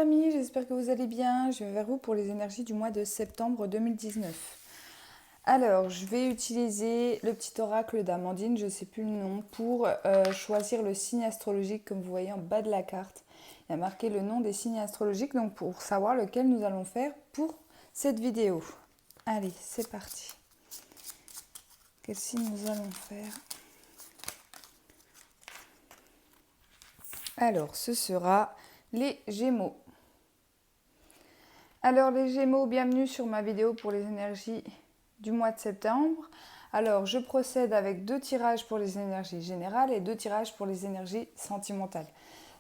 amis, j'espère que vous allez bien. Je vais vers vous pour les énergies du mois de septembre 2019. Alors, je vais utiliser le petit oracle d'Amandine, je ne sais plus le nom, pour choisir le signe astrologique comme vous voyez en bas de la carte. Il y a marqué le nom des signes astrologiques, donc pour savoir lequel nous allons faire pour cette vidéo. Allez, c'est parti. Quel signe nous allons faire? Alors, ce sera les Gémeaux. Alors les Gémeaux, bienvenue sur ma vidéo pour les énergies du mois de septembre. Alors je procède avec 2 tirages pour les énergies générales et 2 tirages pour les énergies sentimentales.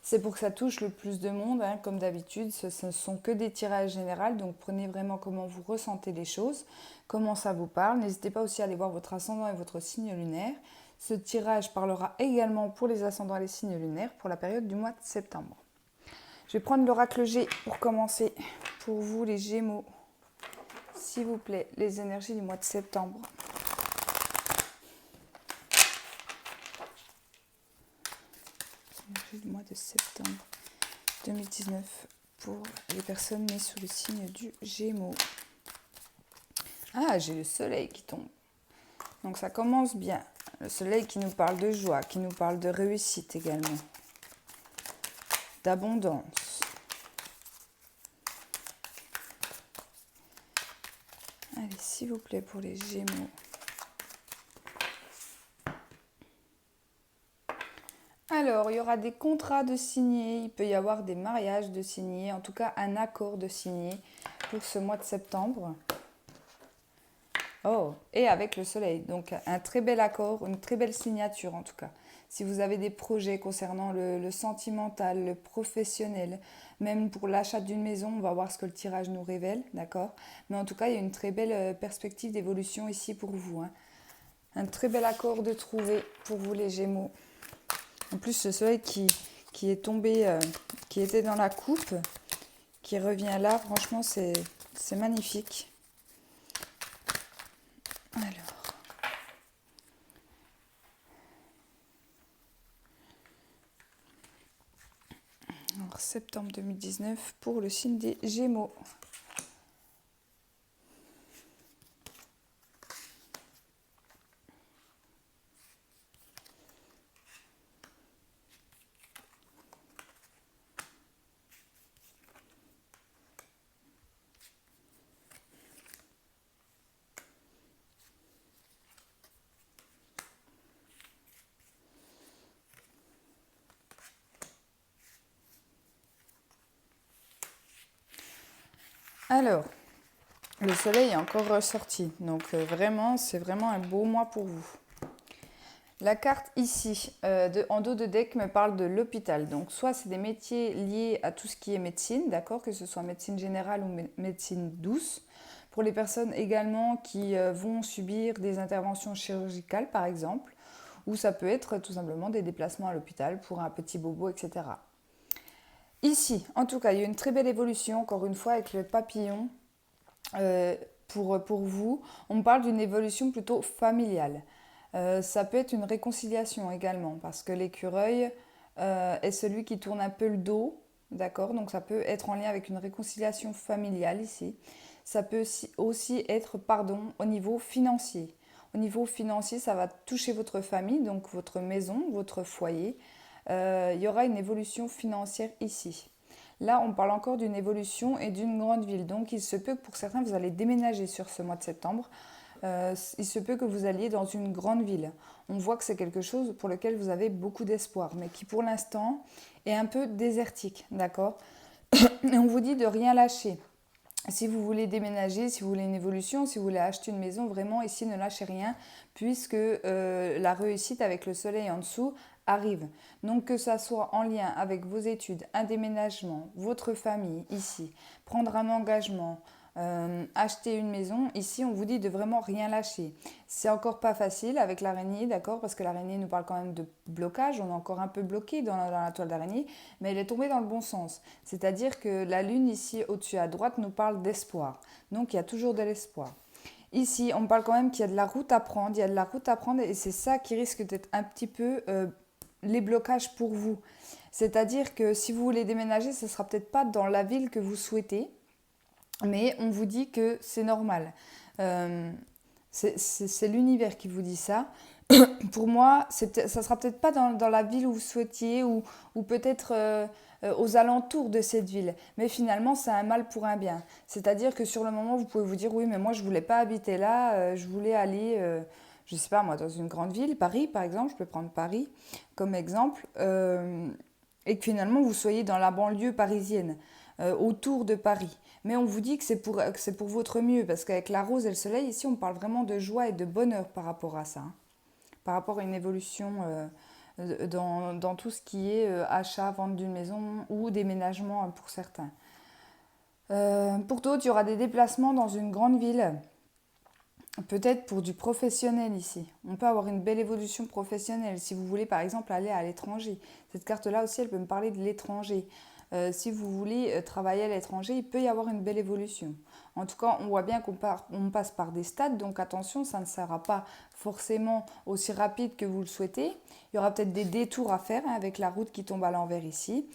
C'est pour que ça touche le plus de monde, hein, comme d'habitude, ce ne sont que des tirages généraux, donc prenez vraiment comment vous ressentez les choses, comment ça vous parle. N'hésitez pas aussi à aller voir votre ascendant et votre signe lunaire. Ce tirage parlera également pour les ascendants et les signes lunaires pour la période du mois de septembre. Je vais prendre l'oracle G pour commencer. Pour vous, les Gémeaux, s'il vous plaît, les énergies du mois de septembre. Les énergies du mois de septembre 2019 pour les personnes nées sous le signe du Gémeaux. Ah, j'ai le soleil qui tombe. Donc ça commence bien. Le soleil qui nous parle de joie, qui nous parle de réussite également, d'abondance. Allez, s'il vous plaît, pour les Gémeaux. Alors, il y aura des contrats de signer, il peut y avoir des mariages de signer, en tout cas un accord de signer pour ce mois de septembre. Oh, et avec le soleil, donc un très bel accord, une très belle signature en tout cas. Si vous avez des projets concernant le sentimental, le professionnel, même pour l'achat d'une maison, on va voir ce que le tirage nous révèle, d'accord? Mais en tout cas, il y a une très belle perspective d'évolution ici pour vous, hein. Un très bel accord de trouver pour vous les Gémeaux. En plus, le soleil qui est tombé, qui était dans la coupe, qui revient là, franchement, c'est magnifique. Alors, septembre 2019 pour le signe des Gémeaux. Alors, le soleil est encore ressorti, donc vraiment, c'est vraiment un beau mois pour vous. La carte ici, en dos de deck, me parle de l'hôpital. Donc, soit c'est des métiers liés à tout ce qui est médecine, d'accord, que ce soit médecine générale ou médecine douce. Pour les personnes également qui vont subir des interventions chirurgicales, par exemple, ou ça peut être tout simplement des déplacements à l'hôpital pour un petit bobo, etc. Ici, en tout cas, il y a une très belle évolution, encore une fois, avec le papillon. Pour vous, on me parle d'une évolution plutôt familiale. Ça peut être une réconciliation également, parce que l'écureuil est celui qui tourne un peu le dos, d'accord? Donc ça peut être en lien avec une réconciliation familiale ici. Ça peut aussi être, pardon, au niveau financier. Au niveau financier, ça va toucher votre famille, donc votre maison, votre foyer. Il y aura une évolution financière ici. Là, on parle encore d'une évolution et d'une grande ville. Donc, il se peut que pour certains, vous allez déménager sur ce mois de septembre. Il se peut que vous alliez dans une grande ville. On voit que c'est quelque chose pour lequel vous avez beaucoup d'espoir, mais qui pour l'instant est un peu désertique, d'accord? Et on vous dit de rien lâcher. Si vous voulez déménager, si vous voulez une évolution, si vous voulez acheter une maison, vraiment ici ne lâchez rien, puisque la réussite avec le soleil en dessous arrive. Donc que ça soit en lien avec vos études, un déménagement, votre famille ici, prendre un engagement, acheter une maison, ici on vous dit de vraiment rien lâcher. C'est encore pas facile avec l'araignée, d'accord, parce que l'araignée nous parle quand même de blocage, on est encore un peu bloqué dans la toile d'araignée, mais elle est tombée dans le bon sens. C'est-à-dire que la lune ici au-dessus à droite nous parle d'espoir, donc il y a toujours de l'espoir. Ici, on parle quand même qu'il y a de la route à prendre, il y a de la route à prendre et c'est ça qui risque d'être un petit peu les blocages pour vous. C'est-à-dire que si vous voulez déménager, ce ne sera peut-être pas dans la ville que vous souhaitez, mais on vous dit que c'est normal. Euh, c'est l'univers qui vous dit ça. Pour moi, ça sera peut-être pas dans la ville où vous souhaitiez ou peut-être aux alentours de cette ville. Mais finalement, c'est un mal pour un bien. C'est-à-dire que sur le moment, vous pouvez vous dire, oui, mais moi, je voulais pas habiter là, je voulais aller, je sais pas moi, dans une grande ville, Paris par exemple, je peux prendre Paris comme exemple, et que finalement, vous soyez dans la banlieue parisienne, autour de Paris. Mais on vous dit que c'est pour votre mieux, parce qu'avec la rose et le soleil, ici, on parle vraiment de joie et de bonheur par rapport à ça, hein, par rapport à une évolution dans tout ce qui est achat, vente d'une maison ou déménagement pour certains. Pour d'autres, il y aura des déplacements dans une grande ville, peut-être pour du professionnel ici. On peut avoir une belle évolution professionnelle si vous voulez par exemple aller à l'étranger. Cette carte-là aussi, elle peut me parler de l'étranger. Si vous voulez travailler à l'étranger, il peut y avoir une belle évolution. En tout cas, on voit bien on passe par des stades, donc attention, ça ne sera pas forcément aussi rapide que vous le souhaitez. Il y aura peut-être des détours à faire, hein, avec la route qui tombe à l'envers ici.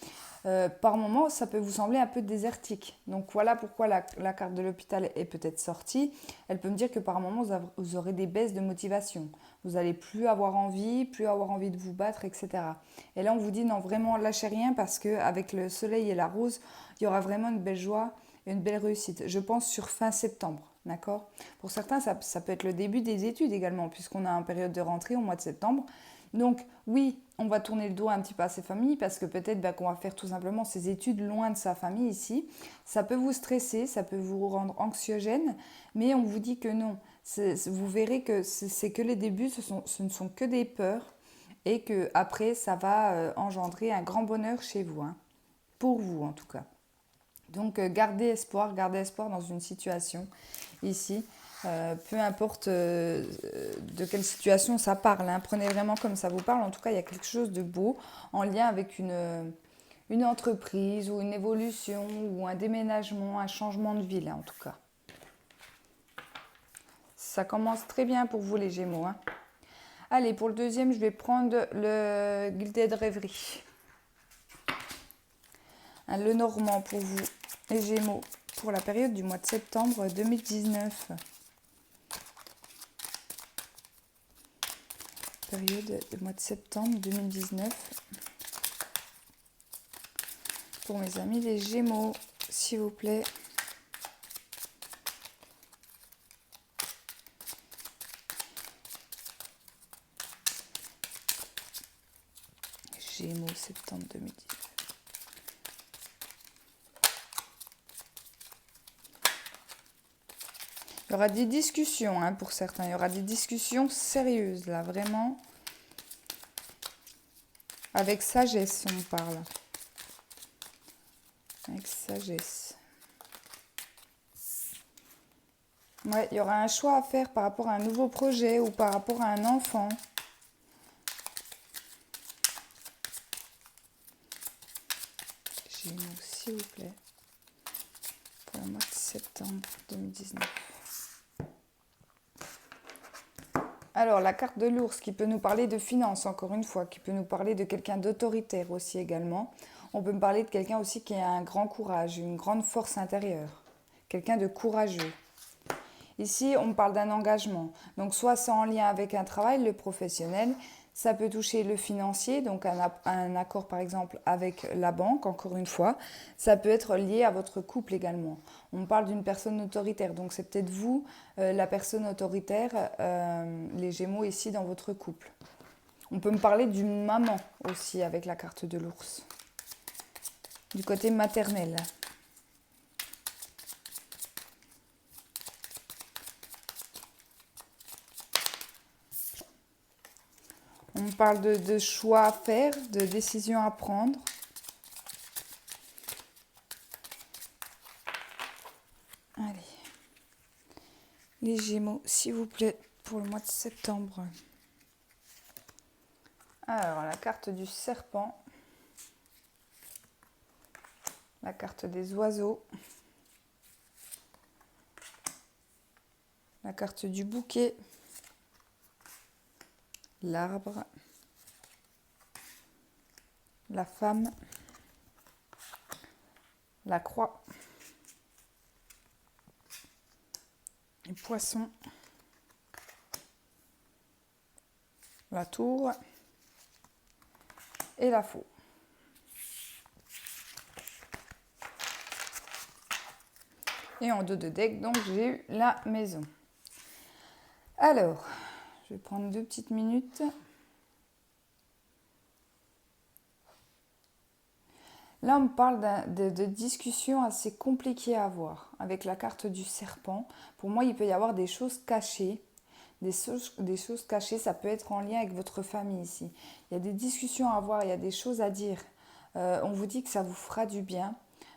Par moments, ça peut vous sembler un peu désertique. Donc voilà pourquoi la carte de l'hôpital est peut-être sortie. Elle peut me dire que par moments, vous aurez des baisses de motivation. Vous n'allez plus avoir envie de vous battre, etc. Et là, on vous dit non, vraiment, lâchez rien parce qu'avec le soleil et la rose, il y aura vraiment une belle joie et une belle réussite. Je pense sur fin septembre. D'accord. Pour certains, ça peut être le début des études également, puisqu'on a une période de rentrée au mois de septembre. Donc oui, on va tourner le dos un petit peu à ses familles parce que peut-être qu'on va faire tout simplement ses études loin de sa famille ici. Ça peut vous stresser, ça peut vous rendre anxiogène, mais on vous dit que non. Vous verrez que c'est que les débuts, ce ne sont que des peurs et que après ça va engendrer un grand bonheur chez vous, hein, pour vous en tout cas. Donc gardez espoir dans une situation ici. Peu importe de quelle situation ça parle, hein. Prenez vraiment comme ça vous parle. En tout cas, il y a quelque chose de beau en lien avec une entreprise ou une évolution ou un déménagement, un changement de ville, hein, en tout cas. Ça commence très bien pour vous les Gémeaux, hein. Allez, pour le deuxième, je vais prendre le Gilded Rêverie. Hein, le Normand pour vous, les Gémeaux, pour la période du mois de septembre 2019. Période du mois de septembre 2019. Pour mes amis les Gémeaux, s'il vous plaît. Gémeaux, septembre 2019. Il y aura des discussions, hein, pour certains. Il y aura des discussions sérieuses, là, vraiment. Avec sagesse, on parle. Avec sagesse. Ouais, il y aura un choix à faire par rapport à un nouveau projet ou par rapport à un enfant. Gémeaux, s'il vous plaît. Pour le mois de septembre 2019. Alors, la carte de l'ours qui peut nous parler de finances, encore une fois, qui peut nous parler de quelqu'un d'autoritaire aussi également. On peut me parler de quelqu'un aussi qui a un grand courage, une grande force intérieure. Quelqu'un de courageux. Ici, on parle d'un engagement. Donc, soit c'est en lien avec un travail, le professionnel. Ça peut toucher le financier, donc un accord par exemple avec la banque, encore une fois. Ça peut être lié à votre couple également. On parle d'une personne autoritaire, donc c'est peut-être vous, la personne autoritaire, les Gémeaux ici dans votre couple. On peut me parler d'une maman aussi avec la carte de l'ours. Du côté maternel. On parle de choix à faire, de décisions à prendre. Allez. Les Gémeaux, s'il vous plaît, pour le mois de septembre. Alors, la carte du serpent. La carte des oiseaux. La carte du bouquet. L'arbre. la femme, la croix, les poissons, la tour et la faux. Et en dos de deck, donc j'ai eu la maison. Alors, je vais prendre 2 petites minutes. Là, on me parle de discussions assez compliquées à avoir avec la carte du serpent. Pour moi, il peut y avoir des choses cachées. Des choses cachées, ça peut être en lien avec votre famille ici. Il y a des discussions à avoir, il y a des choses à dire. On vous dit que ça vous fera du bien.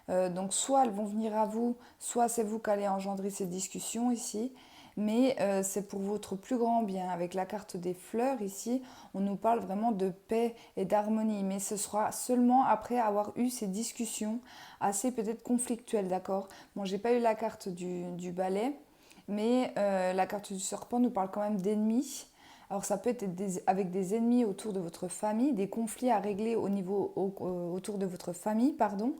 Donc soit elles vont venir à vous, soit c'est vous qui allez engendrer ces discussions ici. Mais c'est pour votre plus grand bien. Avec la carte des fleurs ici, on nous parle vraiment de paix et d'harmonie. Mais ce sera seulement après avoir eu ces discussions assez peut-être conflictuelles, d'accord? Bon, j'ai pas eu la carte du balai, mais la carte du serpent nous parle quand même d'ennemis. Alors ça peut être avec des ennemis autour de votre famille, des conflits à régler autour de votre famille, pardon.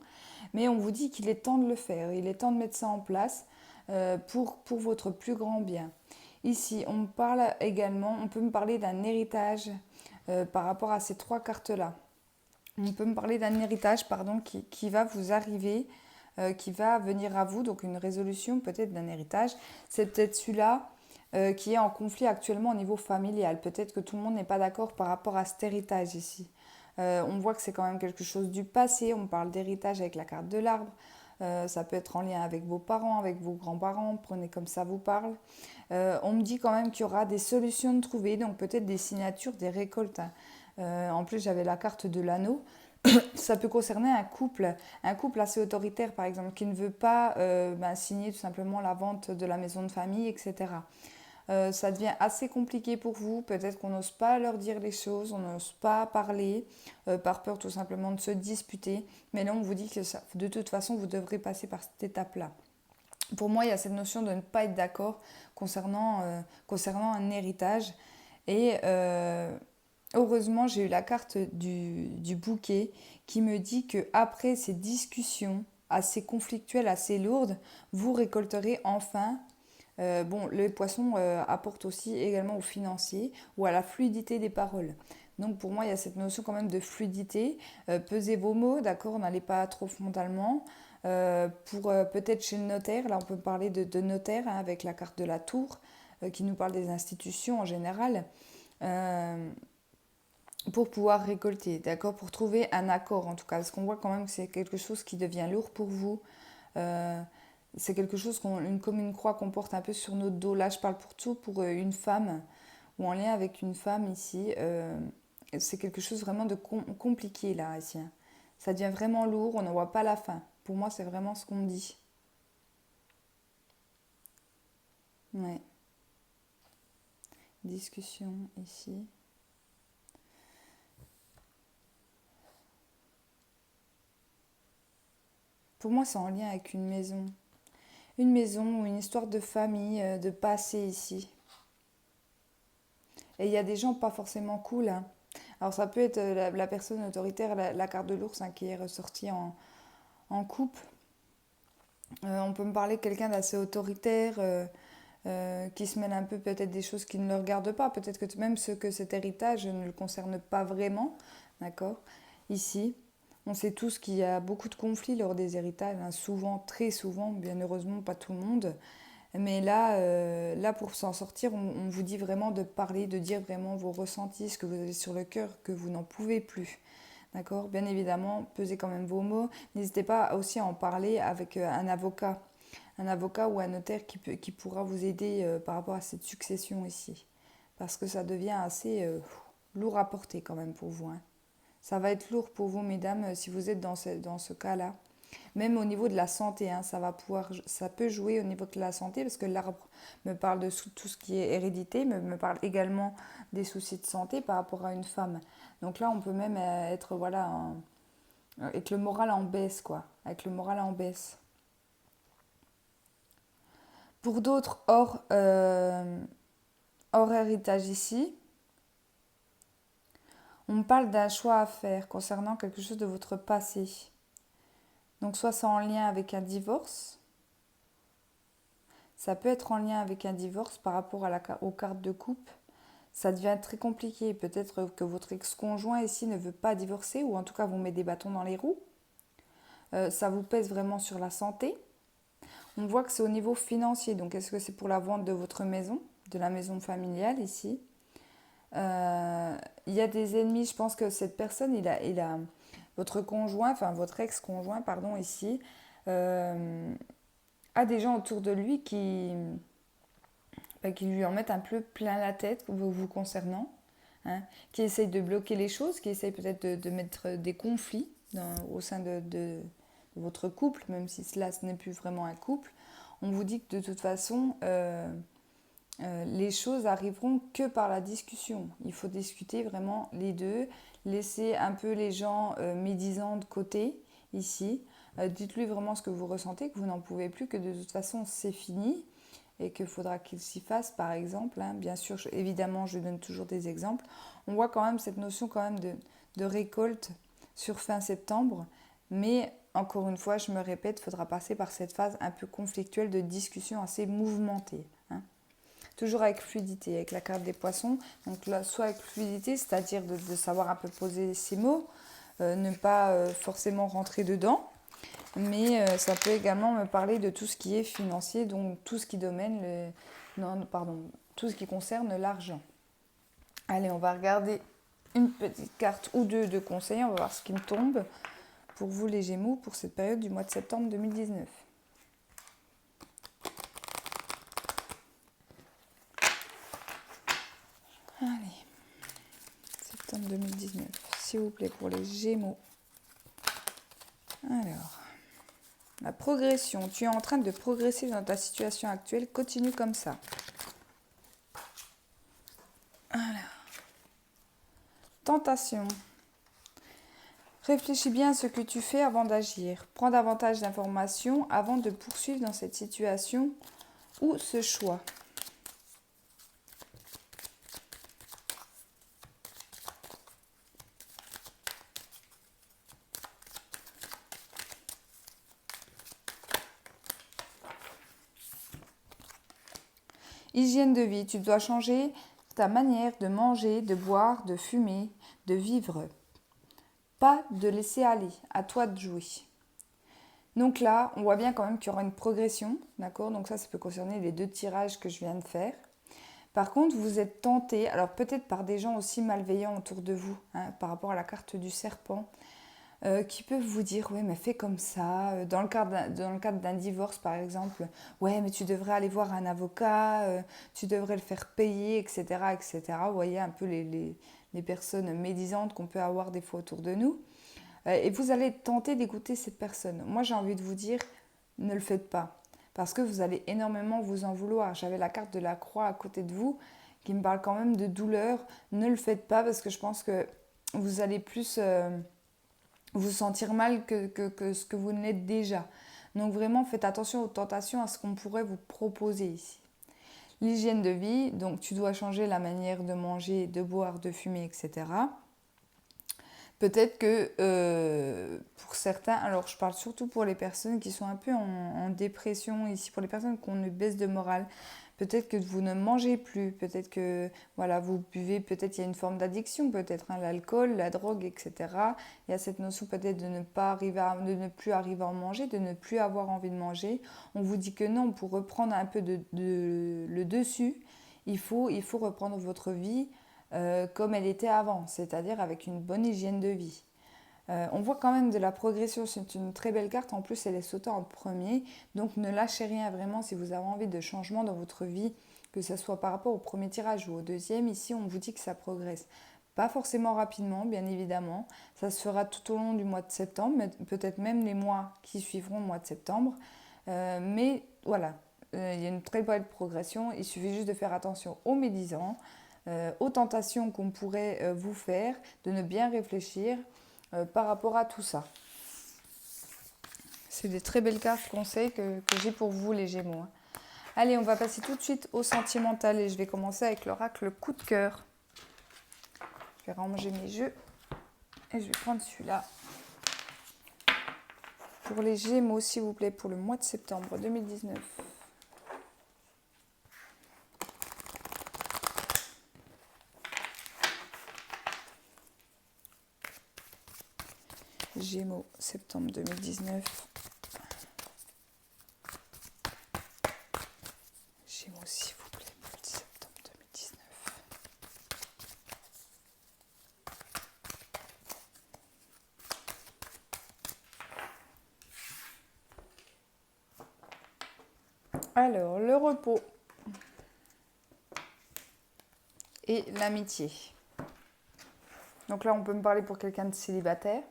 Mais on vous dit qu'il est temps de le faire, il est temps de mettre ça en place pour votre plus grand bien. Ici, on parle également, on peut me parler d'un héritage par rapport à ces 3 cartes-là. On peut me parler d'un héritage, pardon, qui va vous arriver, qui va venir à vous, donc une résolution peut-être d'un héritage. C'est peut-être celui-là qui est en conflit actuellement au niveau familial. Peut-être que tout le monde n'est pas d'accord par rapport à cet héritage ici. On voit que c'est quand même quelque chose du passé. On parle d'héritage avec la carte de l'arbre. Ça peut être en lien avec vos parents, avec vos grands-parents. Prenez comme ça vous parle. On me dit quand même qu'il y aura des solutions de trouver, donc peut-être des signatures, des récoltes. En plus, j'avais la carte de l'anneau. Ça peut concerner un couple assez autoritaire par exemple, qui ne veut pas signer tout simplement la vente de la maison de famille, etc. Ça devient assez compliqué pour vous, peut-être qu'on n'ose pas leur dire les choses, on n'ose pas parler, par peur tout simplement de se disputer, mais là on vous dit que ça, de toute façon vous devrez passer par cette étape-là. Pour moi, il y a cette notion de ne pas être d'accord concernant un héritage, et heureusement, j'ai eu la carte du bouquet qui me dit que après ces discussions assez conflictuelles, assez lourdes, vous récolterez enfin. Bon, le poisson apporte aussi également au financier ou à la fluidité des paroles. Donc pour moi, il y a cette notion quand même de fluidité. Pesez vos mots, d'accord, n'allez pas trop frontalement. Pour peut-être chez le notaire, là on peut parler de notaire hein, avec la carte de la tour qui nous parle des institutions en général. Euh, pour pouvoir récolter, d'accord, pour trouver un accord en tout cas, parce qu'on voit quand même que c'est quelque chose qui devient lourd pour vous. Euh, c'est quelque chose comme une croix qu'on porte un peu sur notre dos. Là, je parle pour tout, pour une femme, ou en lien avec une femme ici. C'est quelque chose vraiment de compliqué là, ici. Hein. Ça devient vraiment lourd, on ne voit pas la fin. Pour moi, c'est vraiment ce qu'on me dit. Ouais. Discussion ici. Pour moi, c'est en lien avec une maison. Une maison ou une histoire de famille, de passé ici. Et il y a des gens pas forcément cool. Hein. Alors ça peut être la personne autoritaire, la carte de l'ours hein, qui est ressortie en coupe. On peut me parler de quelqu'un d'assez autoritaire, qui se mêle un peu peut-être des choses qui ne le regardent pas. Peut-être que même que cet héritage ne le concerne pas vraiment. D'accord. Ici, on sait tous qu'il y a beaucoup de conflits lors des héritages. Hein, souvent, très souvent, bien heureusement, pas tout le monde. Mais là, là pour s'en sortir, on vous dit vraiment de parler, de dire vraiment vos ressentis, ce que vous avez sur le cœur, que vous n'en pouvez plus. D'accord. Bien évidemment, pesez quand même vos mots. N'hésitez pas aussi à en parler avec un avocat ou un notaire qui pourra vous aider par rapport à cette succession ici. Parce que ça devient assez lourd à porter quand même pour vous. Hein. Ça va être lourd pour vous, mesdames, si vous êtes dans ce cas-là. Même au niveau de la santé, hein, ça peut jouer au niveau de la santé parce que l'arbre me parle de tout ce qui est hérédité, mais me parle également des soucis de santé par rapport à une femme. Donc là, on peut même être voilà, avec le moral en baisse, quoi. Avec le moral en baisse. Pour d'autres, hors héritage ici, On me parle d'un choix à faire concernant quelque chose de votre passé. Donc soit c'est en lien avec un divorce, ça peut être en lien avec un divorce par rapport aux cartes de coupe. Ça devient très compliqué. Peut-être que votre ex-conjoint ici ne veut pas divorcer ou en tout cas vous met des bâtons dans les roues. Ça vous pèse vraiment sur la santé. On voit que c'est au niveau financier. Donc est-ce que c'est pour la vente de votre maison, de la maison familiale ici? Il y a des ennemis. Je pense que cette personne, il a votre conjoint, enfin votre ex-conjoint, pardon, ici, a des gens autour de lui qui lui en mettent un peu plein la tête vous concernant, hein, qui essayent de bloquer les choses, qui essayent peut-être de mettre des conflits au sein de votre couple, même si cela ce n'est plus vraiment un couple. On vous dit que de toute façon, les choses arriveront que par la discussion. Il faut discuter vraiment les deux, laisser un peu les gens médisants de côté ici. Dites-lui vraiment ce que vous ressentez, que vous n'en pouvez plus, que de toute façon c'est fini et qu'il faudra qu'il s'y fasse par exemple. Hein. Bien sûr, évidemment, je donne toujours des exemples. On voit quand même cette notion quand même de récolte sur fin septembre, mais encore une fois, je me répète, il faudra passer par cette phase un peu conflictuelle de discussion assez mouvementée. Hein. Toujours avec fluidité, avec la carte des poissons. Donc là, soit avec fluidité, c'est-à-dire de savoir un peu poser ses mots, ne pas forcément rentrer dedans. Mais ça peut également me parler de tout ce qui est financier, donc tout ce qui tout ce qui concerne l'argent. Allez, on va regarder une petite carte ou deux de conseils, on va voir ce qui me tombe pour vous les Gémeaux pour cette période du mois de septembre 2019. Allez, septembre 2019, s'il vous plaît, pour les Gémeaux. Alors, la progression. Tu es en train de progresser dans ta situation actuelle. Continue comme ça. Alors, tentation. Réfléchis bien à ce que tu fais avant d'agir. Prends davantage d'informations avant de poursuivre dans cette situation ou ce choix. Hygiène de vie, tu dois changer ta manière de manger, de boire, de fumer, de vivre. Pas de laisser aller, à toi de jouer. Donc là, on voit bien quand même qu'il y aura une progression, d'accord? Donc ça peut concerner les deux tirages que je viens de faire. Par contre, vous êtes tenté, alors peut-être par des gens aussi malveillants autour de vous, hein, par rapport à la carte du serpent, qui peuvent vous dire, ouais, mais fais comme ça. Dans le cadre d'un divorce, par exemple, ouais, mais tu devrais aller voir un avocat, tu devrais le faire payer, etc., etc. Vous voyez un peu les personnes médisantes qu'on peut avoir des fois autour de nous. Et vous allez tenter d'écouter cette personne. Moi, j'ai envie de vous dire, ne le faites pas. Parce que vous allez énormément vous en vouloir. J'avais la carte de la croix à côté de vous qui me parle quand même de douleur. Ne le faites pas parce que je pense que vous allez plus vous sentir mal que ce que vous ne l'êtes déjà. Donc vraiment, faites attention aux tentations, à ce qu'on pourrait vous proposer ici. L'hygiène de vie, donc tu dois changer la manière de manger, de boire, de fumer, etc. Peut-être que pour certains, alors je parle surtout pour les personnes qui sont un peu en dépression, ici pour les personnes qui ont une baisse de morale, peut-être que vous ne mangez plus, peut-être que voilà, vous buvez, peut-être il y a une forme d'addiction, peut-être hein, l'alcool, la drogue, etc. Il y a cette notion peut-être de de ne plus arriver à en manger, de ne plus avoir envie de manger. On vous dit que non, pour reprendre un peu le dessus, il faut reprendre votre vie comme elle était avant, c'est-à-dire avec une bonne hygiène de vie. On voit quand même de la progression, c'est une très belle carte, en plus elle est sautée en premier, donc ne lâchez rien vraiment si vous avez envie de changement dans votre vie, que ce soit par rapport au premier tirage ou au deuxième, ici on vous dit que ça progresse. Pas forcément rapidement, bien évidemment, ça se fera tout au long du mois de septembre, peut-être même les mois qui suivront le mois de septembre, mais voilà, il y a une très belle progression, il suffit juste de faire attention aux médisants, aux tentations qu'on pourrait vous faire, de ne bien réfléchir par rapport à tout ça. C'est des très belles cartes conseils que j'ai pour vous les Gémeaux. Hein. Allez, on va passer tout de suite au sentimental et je vais commencer avec l'oracle coup de cœur. Je vais ranger mes jeux et je vais prendre celui-là. Pour les Gémeaux, s'il vous plaît, pour le mois de septembre 2019. Gémeaux, septembre 2019. Gémeaux, s'il vous plaît, mois de septembre 2019. Alors, le repos et l'amitié. Donc là, on peut me parler pour quelqu'un de célibataire.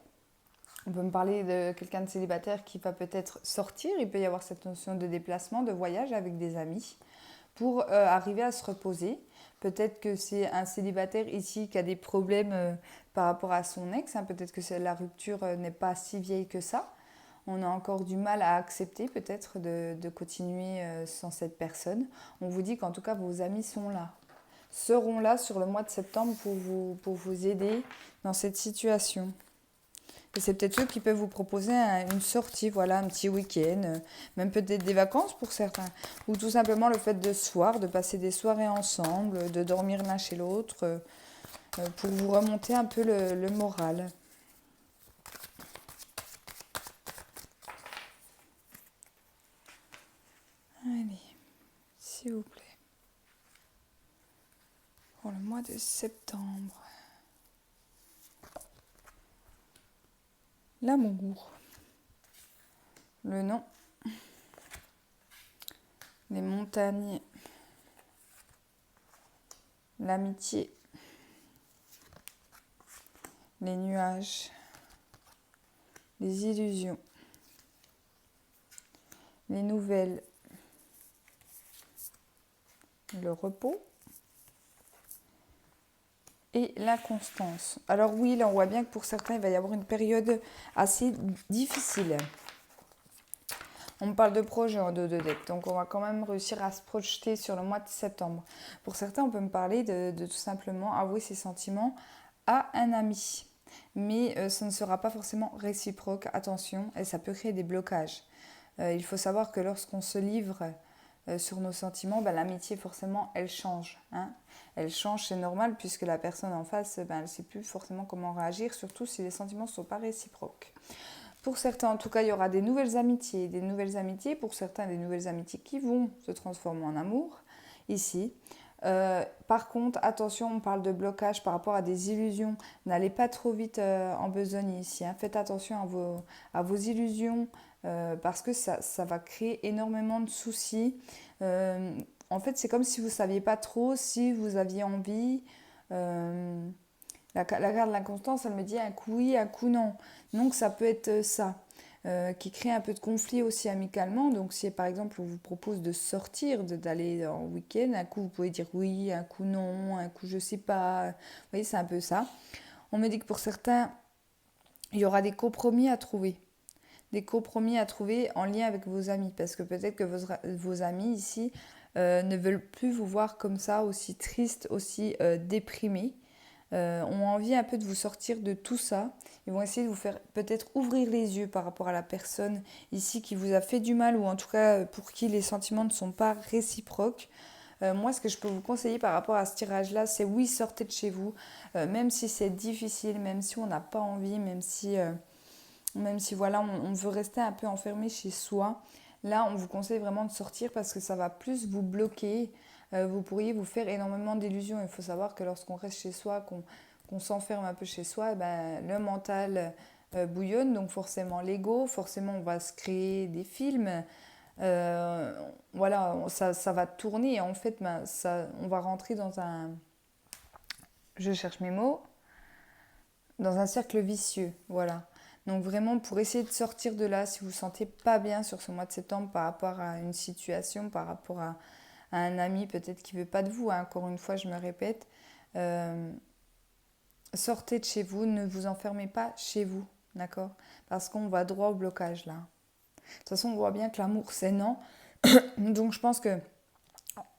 On peut me parler de quelqu'un de célibataire qui va peut-être sortir. Il peut y avoir cette notion de déplacement, de voyage avec des amis pour arriver à se reposer. Peut-être que c'est un célibataire ici qui a des problèmes par rapport à son ex. Peut-être que la rupture n'est pas si vieille que ça. On a encore du mal à accepter peut-être de continuer sans cette personne. On vous dit qu'en tout cas, vos amis seront là sur le mois de septembre pour vous aider dans cette situation. Et c'est peut-être eux qui peuvent vous proposer une sortie, voilà, un petit week-end, même peut-être des vacances pour certains. Ou tout simplement le fait de se voir, de passer des soirées ensemble, de dormir l'un chez l'autre, pour vous remonter un peu le moral. Allez, s'il vous plaît. Pour le mois de septembre. L'amour. Le nom. Les montagnes. L'amitié. Les nuages. Les illusions. Les nouvelles. Le repos. Et l'inconstance. Alors oui, là on voit bien que pour certains, il va y avoir une période assez difficile. On me parle de projet en dos de deck, donc on va quand même réussir à se projeter sur le mois de septembre. Pour certains, on peut me parler de tout simplement avouer ses sentiments à un ami. Mais ce ne sera pas forcément réciproque, attention, et ça peut créer des blocages. Il faut savoir que lorsqu'on se livre sur nos sentiments, l'amitié forcément elle change. Elle change, c'est normal puisque la personne en face, elle ne sait plus forcément comment réagir, surtout si les sentiments ne sont pas réciproques. Pour certains, en tout cas, il y aura des nouvelles amitiés. Pour certains, des nouvelles amitiés qui vont se transformer en amour, ici. Par contre, attention, on parle de blocage par rapport à des illusions. N'allez pas trop vite en besogne ici. Faites attention à vos illusions parce que ça va créer énormément de soucis. En fait, c'est comme si vous ne saviez pas trop si vous aviez envie. La carte de l'inconstance, elle me dit un coup oui, un coup non. Donc ça peut être ça, qui crée un peu de conflit aussi amicalement. Donc si par exemple on vous propose de sortir, d'aller en week-end, un coup vous pouvez dire oui, un coup non, un coup je sais pas. Vous voyez, c'est un peu ça. On me dit que pour certains, il y aura des compromis à trouver. Des compromis à trouver en lien avec vos amis. Parce que peut-être que vos amis ici ne veulent plus vous voir comme ça, aussi triste, aussi déprimé. Ont envie un peu de vous sortir de tout ça. Ils vont essayer de vous faire peut-être ouvrir les yeux par rapport à la personne ici qui vous a fait du mal ou en tout cas pour qui les sentiments ne sont pas réciproques. Moi, ce que je peux vous conseiller par rapport à ce tirage-là, c'est oui, sortez de chez vous, même si c'est difficile, même si on n'a pas envie, même si voilà, on veut rester un peu enfermé chez soi. Là, on vous conseille vraiment de sortir parce que ça va plus vous bloquer. Vous pourriez vous faire énormément d'illusions. Il faut savoir que lorsqu'on reste chez soi, qu'on s'enferme un peu chez soi, le mental bouillonne, donc forcément l'ego, forcément on va se créer des films. Voilà, ça va tourner et en fait, on va rentrer dans je cherche mes mots, dans un cercle vicieux, voilà. Donc vraiment, pour essayer de sortir de là, si vous ne vous sentez pas bien sur ce mois de septembre par rapport à une situation, par rapport à un ami peut-être qui ne veut pas de vous, encore une fois, je me répète, sortez de chez vous, ne vous enfermez pas chez vous, d'accord? Parce qu'on va droit au blocage là. De toute façon, on voit bien que l'amour, c'est non. Donc je pense que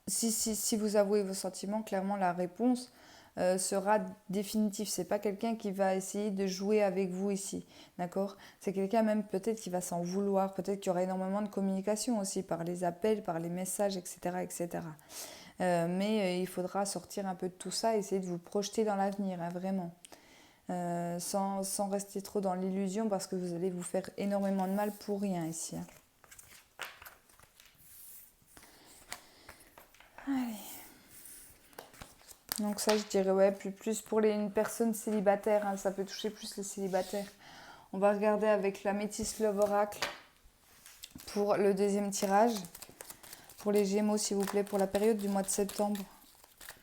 si vous avouez vos sentiments, clairement la réponse sera définitif. C'est pas quelqu'un qui va essayer de jouer avec vous ici, d'accord? C'est quelqu'un même peut-être qui va s'en vouloir, peut-être qu'il y aura énormément de communication aussi par les appels, par les messages, etc., etc. Mais il faudra sortir un peu de tout ça, essayer de vous projeter dans l'avenir, hein, vraiment. Sans rester trop dans l'illusion parce que vous allez vous faire énormément de mal pour rien ici, hein. Allez. Donc ça, je dirais, ouais, plus pour une personne célibataire, hein, ça peut toucher plus les célibataires. On va regarder avec la Métis Love Oracle pour le deuxième tirage. Pour les Gémeaux, s'il vous plaît, pour la période du mois de septembre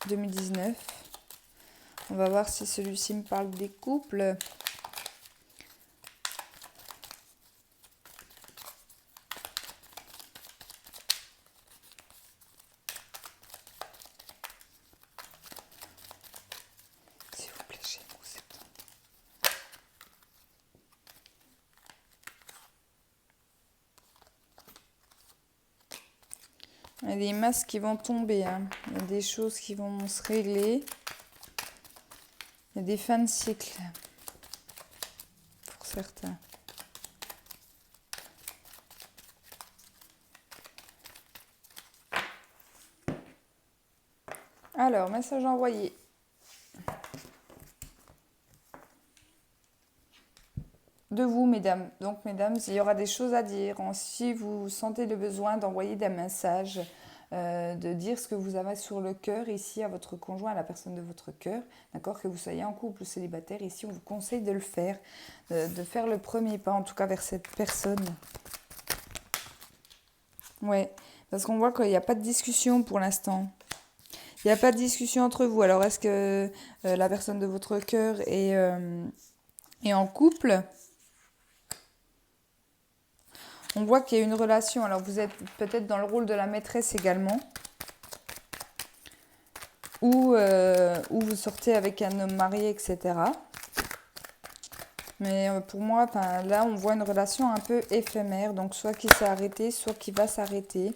2019. On va voir si celui-ci me parle des couples. S'il vous plaît, Gémeaux, septembre. Il y a des masques qui vont tomber, hein. Il y a des choses qui vont se régler. Il y a des fins de cycle pour certains. Alors, message envoyé. De vous, mesdames. Donc, mesdames, il y aura des choses à dire. Si vous sentez le besoin d'envoyer des messages, de dire ce que vous avez sur le cœur ici à votre conjoint, à la personne de votre cœur, d'accord, que vous soyez en couple ou célibataire, ici, on vous conseille de le faire, de faire le premier pas, en tout cas, vers cette personne. Ouais, parce qu'on voit qu'il n'y a pas de discussion pour l'instant. Il n'y a pas de discussion entre vous. Alors, est-ce que la personne de votre cœur est en couple ? On voit qu'il y a une relation. Alors, vous êtes peut-être dans le rôle de la maîtresse également. Ou vous sortez avec un homme marié, etc. Mais pour moi, là, on voit une relation un peu éphémère. Donc, soit qui s'est arrêté, soit qui va s'arrêter.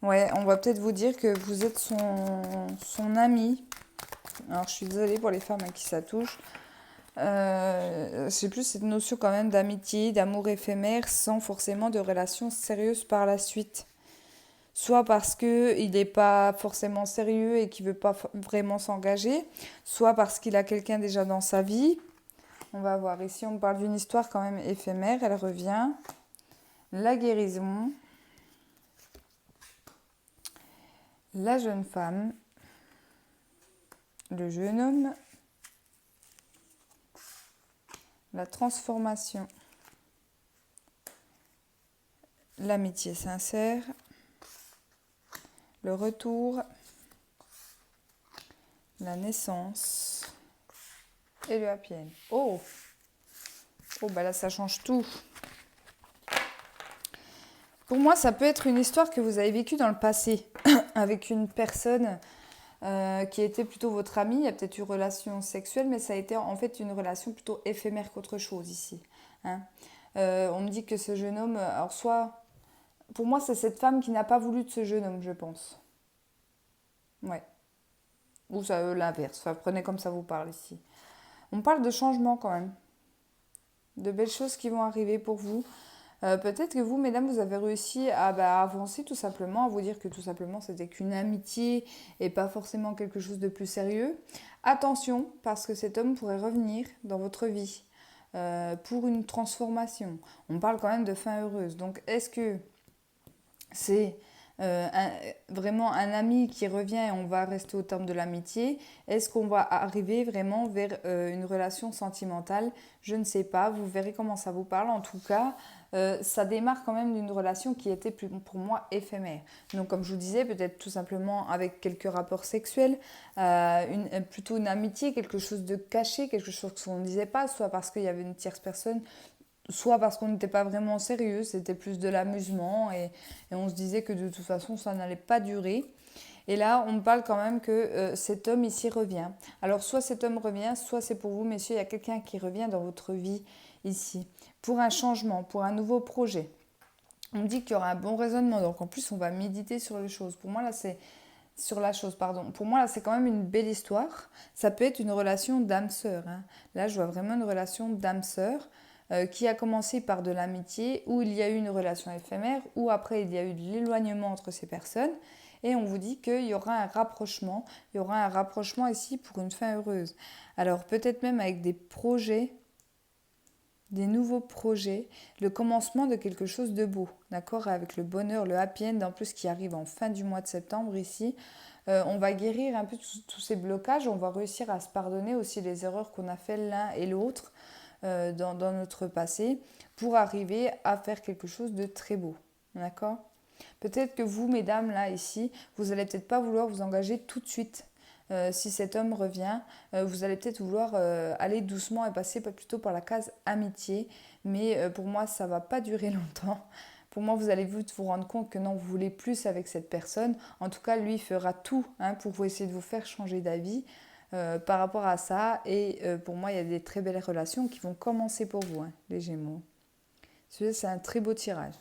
Ouais, on va peut-être vous dire que vous êtes son ami. Alors, je suis désolée pour les femmes à qui ça touche. C'est plus cette notion quand même d'amitié, d'amour éphémère, sans forcément de relation sérieuse par la suite. Soit parce qu'il n'est pas forcément sérieux et qu'il ne veut pas vraiment s'engager, soit parce qu'il a quelqu'un déjà dans sa vie. On va voir, ici on parle d'une histoire quand même éphémère, elle revient. La guérison. La jeune femme. Le jeune homme. La transformation. L'amitié sincère. Le retour. La naissance. Et le happy end. Oh, bah là, ça change tout. Pour moi, ça peut être une histoire que vous avez vécue dans le passé avec une personne qui était plutôt votre amie. Il y a peut-être eu relation sexuelle, mais ça a été en fait une relation plutôt éphémère qu'autre chose ici, hein. On me dit que ce jeune homme... Alors soit... Pour moi, c'est cette femme qui n'a pas voulu de ce jeune homme, je pense. Ouais. Ou ça, l'inverse. Enfin, prenez comme ça vous parle ici. On parle de changement quand même. De belles choses qui vont arriver pour vous. Peut-être que vous, mesdames, vous avez réussi à avancer tout simplement, à vous dire que tout simplement c'était qu'une amitié et pas forcément quelque chose de plus sérieux. Attention, parce que cet homme pourrait revenir dans votre vie pour une transformation. On parle quand même de fin heureuse. Donc est-ce que c'est vraiment un ami qui revient et on va rester au terme de l'amitié? Est-ce qu'on va arriver vraiment vers une relation sentimentale? Je ne sais pas, vous verrez comment ça vous parle. En tout cas, ça démarre quand même d'une relation qui était pour moi éphémère. Donc comme je vous disais, peut-être tout simplement avec quelques rapports sexuels, plutôt une amitié, quelque chose de caché, quelque chose qu'on ne disait pas, soit parce qu'il y avait une tierce personne, soit parce qu'on n'était pas vraiment sérieux, c'était plus de l'amusement et on se disait que de toute façon ça n'allait pas durer. Et là, on me parle quand même que cet homme ici revient. Alors soit cet homme revient, soit c'est pour vous, messieurs, il y a quelqu'un qui revient dans votre vie ici, pour un changement, pour un nouveau projet. On me dit qu'il y aura un bon raisonnement, donc en plus on va méditer sur les choses. Pour moi là, sur la chose, pardon. Pour moi, là, c'est quand même une belle histoire. Ça peut être une relation d'âme-sœur, hein. Là, je vois vraiment une relation d'âme-sœur qui a commencé par de l'amitié, où il y a eu une relation éphémère, où après il y a eu de l'éloignement entre ces personnes. Et on vous dit qu'il y aura un rapprochement. Il y aura un rapprochement ici pour une fin heureuse. Alors peut-être même avec des projets, des nouveaux projets, le commencement de quelque chose de beau, d'accord? Avec le bonheur, le happy end en plus qui arrive en fin du mois de septembre ici. On va guérir un peu tous ces blocages, on va réussir à se pardonner aussi les erreurs qu'on a fait l'un et l'autre dans notre passé pour arriver à faire quelque chose de très beau, d'accord? Peut-être que vous, mesdames, là, ici, vous allez peut-être pas vouloir vous engager tout de suite. Si cet homme revient, vous allez peut-être vouloir aller doucement et passer plutôt par la case amitié. Mais pour moi, ça va pas durer longtemps. Pour moi, vous allez vite vous rendre compte que non, vous voulez plus avec cette personne. En tout cas, lui fera tout hein, pour vous essayer de vous faire changer d'avis par rapport à ça. Et pour moi, il y a des très belles relations qui vont commencer pour vous, hein, les Gémeaux. Celui-là, c'est un très beau tirage.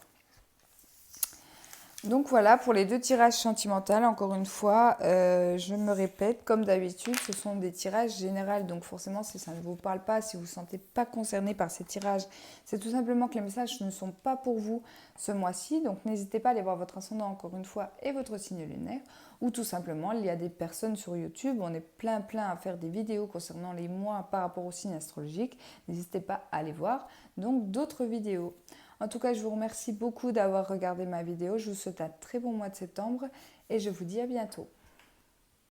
Donc voilà pour les deux tirages sentimentaux. Encore une fois, je me répète, comme d'habitude, ce sont des tirages généraux. Donc forcément, si ça ne vous parle pas, si vous ne vous sentez pas concerné par ces tirages, c'est tout simplement que les messages ne sont pas pour vous ce mois-ci. Donc n'hésitez pas à aller voir votre ascendant encore une fois et votre signe lunaire. Ou tout simplement, il y a des personnes sur YouTube, on est plein à faire des vidéos concernant les mois par rapport au signe astrologique. N'hésitez pas à aller voir donc d'autres vidéos. En tout cas, je vous remercie beaucoup d'avoir regardé ma vidéo. Je vous souhaite un très bon mois de septembre et je vous dis à bientôt.